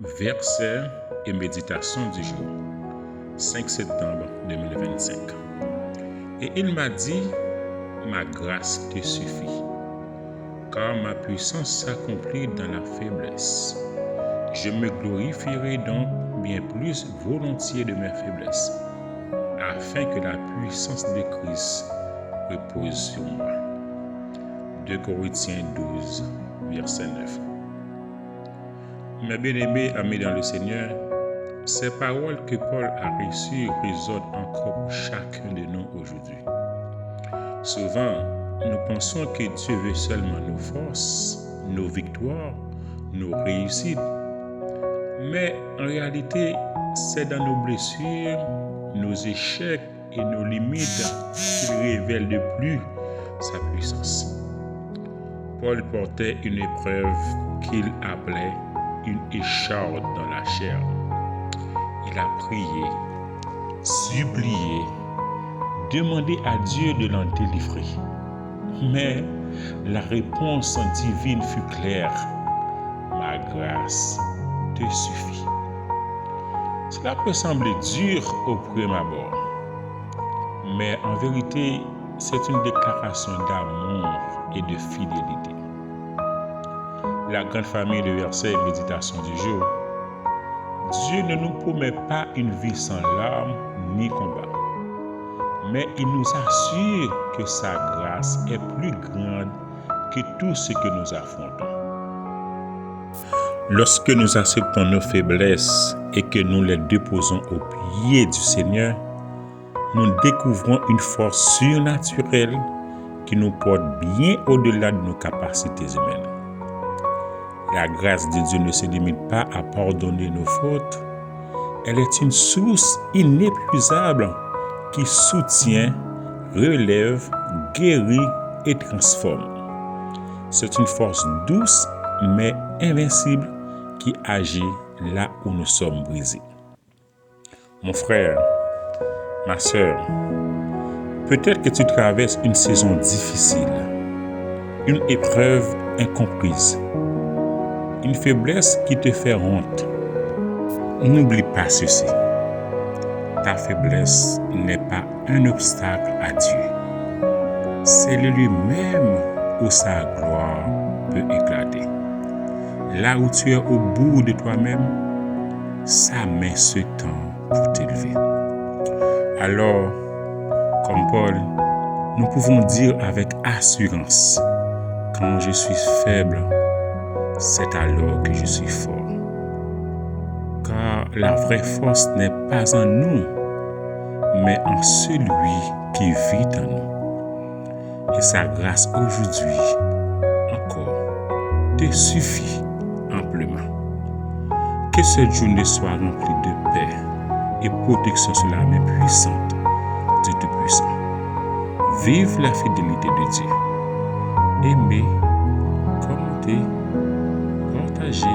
Versets et méditation du jour, 5 septembre 2025. Et il m'a dit, ma grâce te suffit, car ma puissance s'accomplit dans la faiblesse. Je me glorifierai donc bien plus volontiers de mes faiblesses, afin que la puissance de Christ repose sur moi. 2 Corinthiens 12, verset 9. Mes bien-aimés amis dans le Seigneur, ces paroles que Paul a reçues résonnent encore pour chacun de nous aujourd'hui. Souvent, nous pensons que Dieu veut seulement nos forces, nos victoires, nos réussites. Mais en réalité, c'est dans nos blessures, nos échecs et nos limites qu'il révèle de plus sa puissance. Paul portait une épreuve qu'il appelait une écharde dans la chair. Il a prié, supplié, demandé à Dieu de l'en délivrer. Mais la réponse divine fut claire. Ma grâce te suffit. Cela peut sembler dur au premier abord, mais en vérité, c'est une déclaration d'amour et de fidélité. La grande famille de versets et méditation du jour. Dieu ne nous promet pas une vie sans larmes ni combat, mais il nous assure que sa grâce est plus grande que tout ce que nous affrontons. Lorsque nous acceptons nos faiblesses et que nous les déposons aux pieds du Seigneur, nous découvrons une force surnaturelle qui nous porte bien au-delà de nos capacités humaines. La grâce de Dieu ne se limite pas à pardonner nos fautes. Elle est une source inépuisable qui soutient, relève, guérit et transforme. C'est une force douce mais invincible qui agit là où nous sommes brisés. Mon frère, ma sœur, peut-être que tu traverses une saison difficile, une épreuve incomprise, une faiblesse qui te fait honte. N'oublie pas ceci. Ta faiblesse n'est pas un obstacle à Dieu. C'est le lieu même où sa gloire peut éclater. Là où tu es au bout de toi-même, sa main se tend pour t'élever. Alors, comme Paul, nous pouvons dire avec assurance, quand je suis faible, c'est alors que je suis fort. Car la vraie force n'est pas en nous, mais en celui qui vit en nous. Et sa grâce aujourd'hui, encore, te suffit amplement. Que cette journée soit remplie de paix et protection sur la main puissante du Tout-Puissant. Vive la fidélité de Dieu. Aimez, commentez, partagez